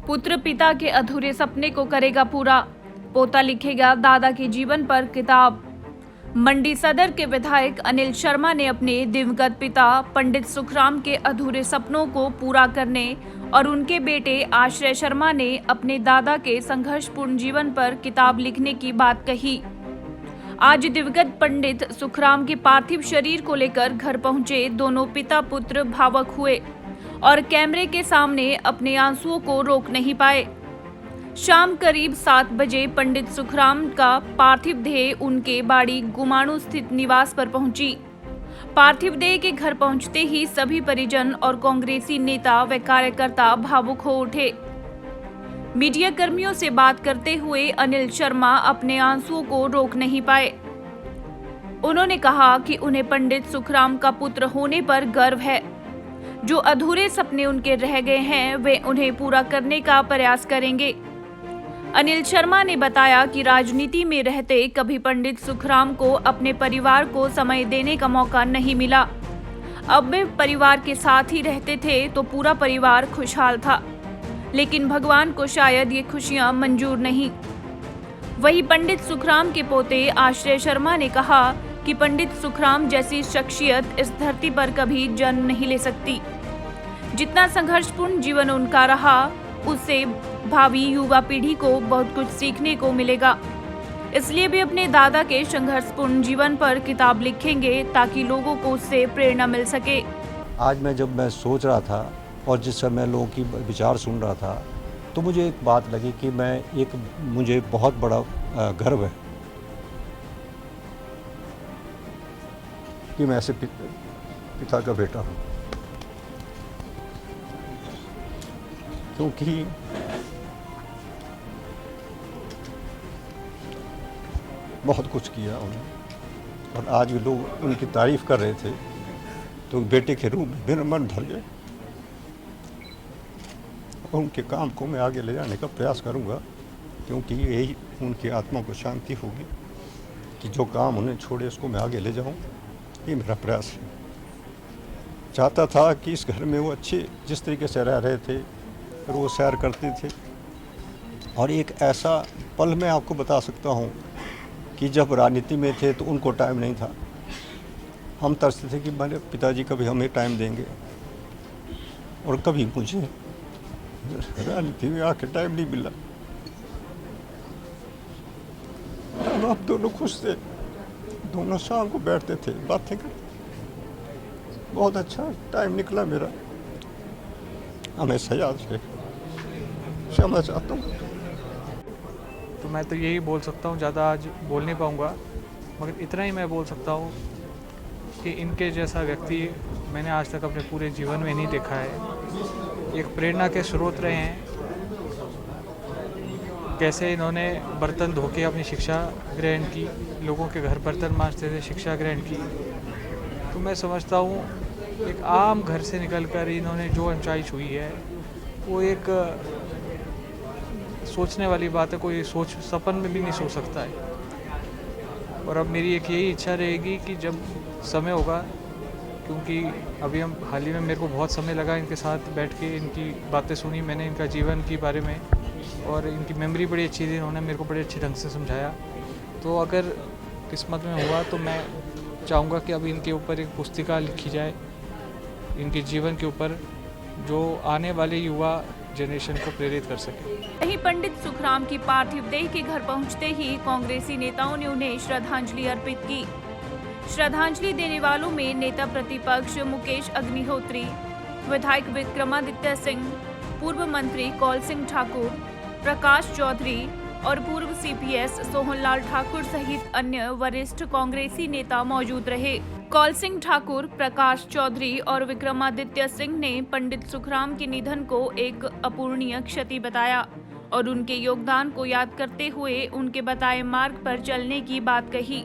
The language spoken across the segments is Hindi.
पुत्र पिता के अधूरे सपने को करेगा पूरा, पोता लिखेगा दादा के जीवन पर किताब। मंडी सदर के विधायक अनिल शर्मा ने अपने दिवंगत पिता पंडित सुखराम के अधूरे सपनों को पूरा करने और उनके बेटे आश्रय शर्मा ने अपने दादा के संघर्षपूर्ण जीवन पर किताब लिखने की बात कही। आज दिवंगत पंडित सुखराम के पार्थिव शरीर को लेकर घर पहुंचे दोनों पिता पुत्र भावुक हुए और कैमरे के सामने अपने आंसुओं को रोक नहीं पाए। शाम करीब 7 बजे पंडित सुखराम का पार्थिव देह उनके बाड़ी गुमाणु स्थित निवास पर पहुंची। पार्थिव देह के घर पहुंचते ही सभी परिजन और कांग्रेसी नेता व कार्यकर्ता भावुक हो उठे। मीडिया कर्मियों से बात करते हुए अनिल शर्मा अपने आंसुओं को रोक नहीं पाए। उन्होंने कहा कि उन्हें पंडित सुखराम का पुत्र होने पर गर्व है। जो अधूरे सपने उनके रह गए हैं वे उन्हें पूरा करने का प्रयास करेंगे। अनिल शर्मा ने बताया कि राजनीति में रहते कभी पंडित सुखराम को अपने परिवार को समय देने का मौका नहीं मिला। अब वे परिवार के साथ ही रहते थे तो पूरा परिवार खुशहाल था, लेकिन भगवान को शायद ये खुशियां मंजूर नहीं। वहीं पंडित सुखराम के पोते आश्रय शर्मा ने कहा कि पंडित सुखराम जैसी शख्सियत इस धरती पर कभी जन्म नहीं ले सकती। जितना संघर्षपूर्ण जीवन उनका रहा, उससे भावी युवा पीढ़ी को बहुत कुछ सीखने को मिलेगा। इसलिए वे अपने दादा के संघर्षपूर्ण जीवन पर किताब लिखेंगे ताकि लोगों को उससे प्रेरणा मिल सके। आज मैं सोच रहा था और जिस समय लोगों की विचार सुन रहा था तो मुझे एक बात लगी कि मुझे बहुत बड़ा गर्व है कि मैं ऐसे पिता का बेटा हूँ, क्योंकि बहुत कुछ किया उन्होंने और आज भी लोग उनकी तारीफ कर रहे थे तो बेटे के रूप में मेरा मन भर गया। और उनके काम को मैं आगे ले जाने का प्रयास करूंगा, क्योंकि यही उनकी आत्मा को शांति होगी कि जो काम उन्हें छोड़े उसको मैं आगे ले जाऊं। ये मेरा प्रयास है। चाहता था कि इस घर में वो अच्छे जिस तरीके से रह रहे थे और वो सैर करते थे। और एक ऐसा पल मैं आपको बता सकता हूँ कि जब राजनीति में थे तो उनको टाइम नहीं था। हम तरसते थे कि मेरे पिताजी कभी हमें टाइम देंगे, और कभी मुझे राजनीति में आके टाइम नहीं मिला। हम आप दोनों खुश थे, दोनों शाम को बैठते थे, बातें करते। बहुत अच्छा टाइम निकला मेरा, हमेशा याद रहे। क्षमा चाहता हूँ। तो मैं तो यही बोल सकता हूँ, ज़्यादा आज बोल नहीं पाऊँगा, मगर इतना ही मैं बोल सकता हूँ कि इनके जैसा व्यक्ति मैंने आज तक अपने पूरे जीवन में नहीं देखा है। एक प्रेरणा के स्रोत रहे हैं। कैसे इन्होंने बर्तन धो के अपनी शिक्षा ग्रहण की, लोगों के घर बर्तन मांजते थे, शिक्षा ग्रहण की। तो मैं समझता हूँ एक आम घर से निकलकर इन्होंने जो ऊंचाई छुई है वो एक सोचने वाली बात है। कोई सपन में भी नहीं सोच सकता है। और अब मेरी एक यही इच्छा रहेगी कि जब समय होगा, क्योंकि अभी हम हाल ही में मेरे को बहुत समय लगा इनके साथ बैठ के, इनकी बातें सुनी मैंने, इनका जीवन के बारे में, और इनकी मेमोरी बड़ी अच्छी थी। इन्होंने मेरे को बड़े अच्छे ढंग से समझाया। तो अगर किस्मत में हुआ तो मैं चाहूँगा कि अब इनके ऊपर एक पुस्तिका लिखी जाए, इनके जीवन के ऊपर, जो आने वाले युवा जनरेशन को प्रेरित कर सके। वहीं पंडित सुखराम की पार्थिव देह के घर पहुंचते ही कांग्रेसी नेताओं ने उन्हें श्रद्धांजलि अर्पित की। श्रद्धांजलि देने वालों में नेता प्रतिपक्ष मुकेश अग्निहोत्री, विधायक विक्रमादित्य सिंह, पूर्व मंत्री कौल सिंह ठाकुर, प्रकाश चौधरी और पूर्व सीपीएस सोहनलाल ठाकुर सहित अन्य वरिष्ठ कांग्रेसी नेता मौजूद रहे। कौल सिंह ठाकुर, प्रकाश चौधरी और विक्रमादित्य सिंह ने पंडित सुखराम के निधन को एक अपूरणीय क्षति बताया और उनके योगदान को याद करते हुए उनके बताए मार्ग पर चलने की बात कही।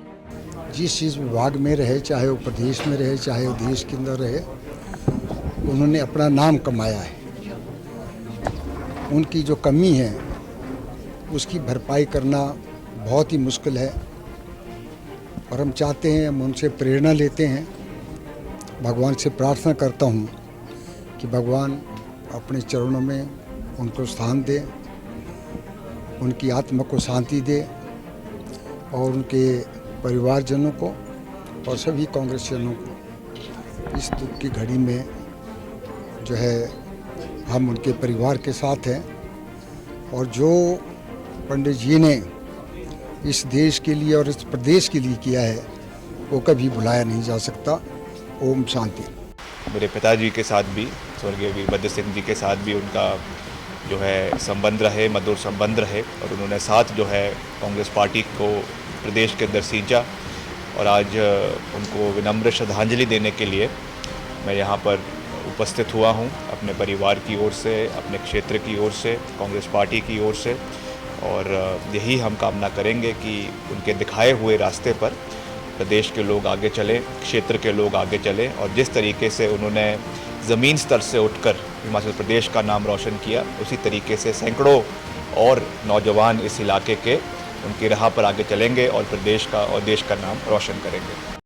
जिस विभाग में रहे, चाहे वो प्रदेश में रहे, चाहे वो देश के अंदर रहे, उन्होंने अपना नाम कमाया है। उनकी जो कमी है उसकी भरपाई करना बहुत ही मुश्किल है, और हम चाहते हैं, हम उनसे प्रेरणा लेते हैं। भगवान से प्रार्थना करता हूँ कि भगवान अपने चरणों में उनको स्थान दे, उनकी आत्मा को शांति दे और उनके परिवारजनों को और सभी कांग्रेसियों को इस दुख की घड़ी में जो है हम उनके परिवार के साथ हैं। और जो पंडित जी ने इस देश के लिए और इस प्रदेश के लिए किया है वो कभी भुलाया नहीं जा सकता। ओम शांति। मेरे पिताजी के साथ भी, स्वर्गीय वीरभद्र सिंह जी के साथ भी उनका जो है संबंध रहे, मधुर संबंध रहे और उन्होंने साथ जो है कांग्रेस पार्टी को प्रदेश के अंदर सींचा। और आज उनको विनम्र श्रद्धांजलि देने के लिए मैं यहाँ पर उपस्थित हुआ हूँ, अपने परिवार की ओर से, अपने क्षेत्र की ओर से, कांग्रेस पार्टी की ओर से। और यही हम कामना करेंगे कि उनके दिखाए हुए रास्ते पर प्रदेश के लोग आगे चलें, क्षेत्र के लोग आगे चलें। और जिस तरीके से उन्होंने ज़मीन स्तर से उठकर हिमाचल प्रदेश का नाम रोशन किया, उसी तरीके से सैकड़ों और नौजवान इस इलाके के उनकी राह पर आगे चलेंगे और प्रदेश का और देश का नाम रोशन करेंगे।